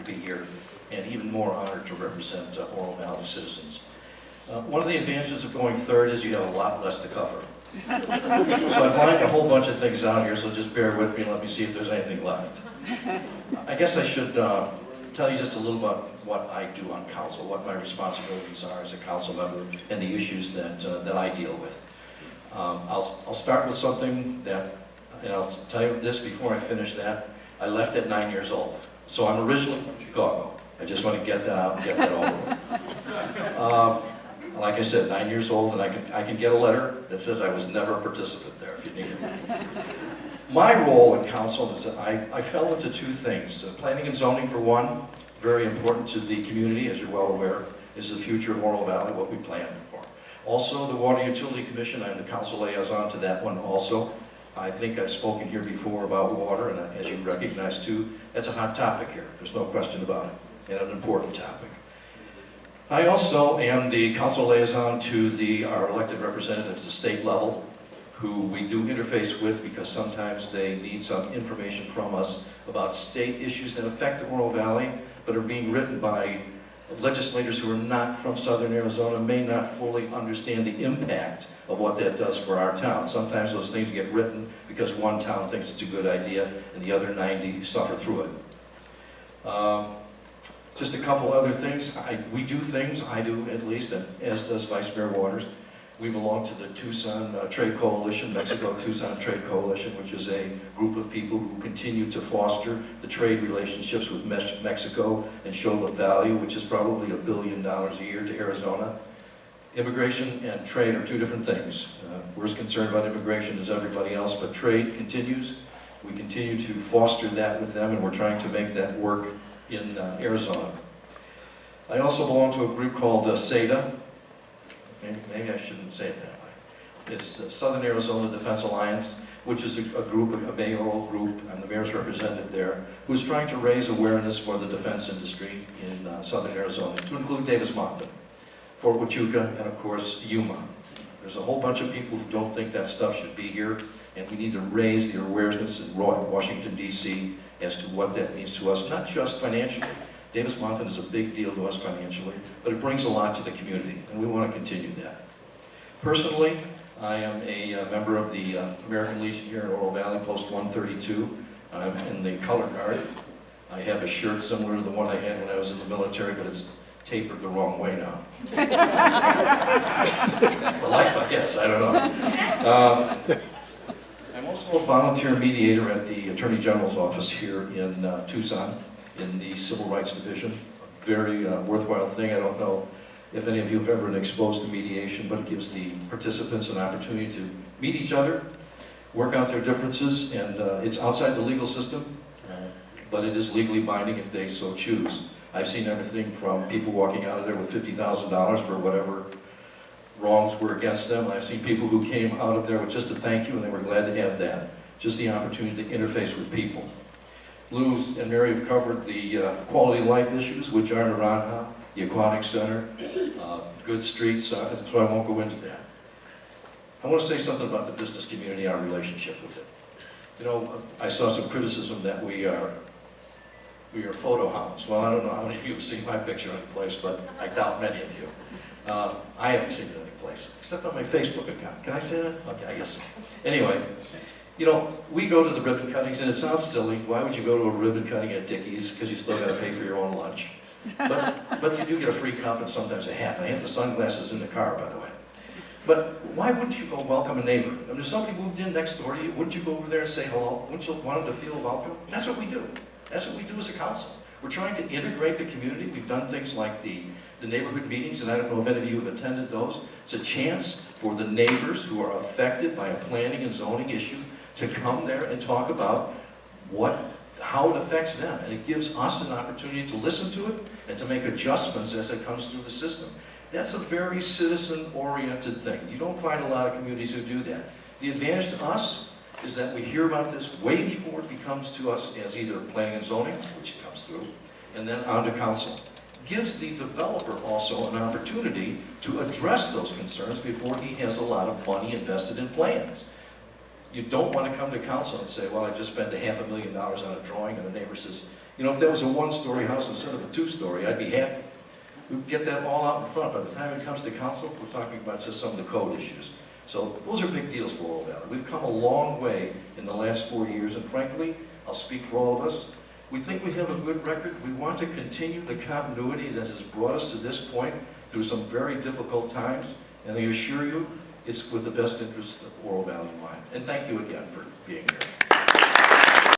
honored to be here and even more honored to represent Oro Valley citizens. One of the advantages of going third is you have a lot less to cover. So I've lined a whole bunch of things out here, so just bear with me and let me see if there's anything left. I guess I should tell you just a little about what I do on council, what my responsibilities are as a council member, and the issues that I deal with. I'll start with something that, and I'll tell you this before I finish that. I left at 9 years old, so I'm originally from Chicago. I just want to get that out and get that over with. Like I said, 9 years old, and I can get a letter that says I was never a participant there if you need it. My role in council is that I fell into two things. Planning and zoning, for one, very important to the community, as you're well aware, is the future of Oro Valley, what we plan for. Also, the Water Utility Commission, I'm the council liaison to that one also. I think I've spoken here before about water, and as you recognize too, that's a hot topic here. There's no question about it, and an important topic. I also am the council liaison to our elected representatives at the state level, who we do interface with because sometimes they need some information from us about state issues that affect the Oro Valley, but are being written by legislators who are not from southern Arizona, may not fully understand the impact of what that does for our town. Sometimes those things get written because one town thinks it's a good idea and the other 90 suffer through it. Just a couple other things. We do things, I do at least, and as does Vice Mayor Waters. We belong to the Tucson Trade Coalition, Mexico-Tucson Trade Coalition, which is a group of people who continue to foster the trade relationships with Mexico and show the value, which is probably $1 billion a year to Arizona. Immigration and trade are two different things. We're as concerned about immigration as everybody else, but trade continues. We continue to foster that with them, and we're trying to make that work in Arizona. I also belong to a group called SADA. Maybe I shouldn't say it that way. It's the Southern Arizona Defense Alliance, which is a group, a mayoral group, and the mayor's representative there, who's trying to raise awareness for the defense industry in Southern Arizona, to include Davis-Monthan, Fort Huachuca, and of course, Yuma. There's a whole bunch of people who don't think that stuff should be here, and we need to raise the awareness in Washington, D.C. as to what that means to us, not just financially. Davis-Monthan is a big deal to us financially, but it brings a lot to the community, and we want to continue that. Personally, I am a member of the American Legion here in Oro Valley, Post 132. I'm in the color guard. I have a shirt similar to the one I had when I was in the military, but it's tapered the wrong way now. For life, I guess, I don't know. I'm also a volunteer mediator at the Attorney General's office here in Tucson, in the Civil Rights Division. A very worthwhile thing. I don't know if any of you have ever been exposed to mediation, but it gives the participants an opportunity to meet each other, work out their differences, and it's outside the legal system, but it is legally binding if they so choose. I've seen everything from people walking out of there with $50,000 for whatever wrongs were against them. I've seen people who came out of there with just a thank you, and they were glad to have that. Just the opportunity to interface with people. Lou and Mary have covered the quality of life issues, which are Naranja, the Aquatic Center, good streets, so I won't go into that. I want to say something about the business community, our relationship with it. You know, I saw some criticism that we are photo hounds. Well, I don't know how many of you have seen my picture any place, but I doubt many of you. I haven't seen it any place, except on my Facebook account. Can I say that? Okay, I guess so. Anyway, you know, we go to the ribbon cuttings, and it sounds silly. Why would you go to a ribbon cutting at Dickey's? Because you still got to pay for your own lunch. But you do get a free cup and sometimes a hat. I have the sunglasses in the car, by the way. But why wouldn't you go welcome a neighbor? I mean, if somebody moved in next door to you, wouldn't you go over there and say hello? Wouldn't you want them to feel welcome? That's what we do. That's what we do as a council. We're trying to integrate the community. We've done things like the neighborhood meetings, and I don't know if any of you have attended those. It's a chance for the neighbors who are affected by a planning and zoning issue to come there and talk about how it affects them. And it gives us an opportunity to listen to it and to make adjustments as it comes through the system. That's a very citizen-oriented thing. You don't find a lot of communities who do that. The advantage to us is that we hear about this way before it becomes to us as either planning and zoning, which it comes through, and then on to council. Gives the developer also an opportunity to address those concerns before he has a lot of money invested in plans. You don't want to come to council and say, well, I just spent $500,000 on a drawing, and the neighbor says, You know, if that was a one-story house instead of a two-story, I'd be happy. We'd get that all out in front. By the time it comes to council, we're talking about just some of the code issues. So those are big deals for Oro Valley. We've come a long way in the last 4 years, and frankly, I'll speak for all of us, we think we have a good record. We want to continue the continuity that has brought us to this point through some very difficult times, and I assure you, it's with the best interest of Oro Valley in mind. And thank you again for being here.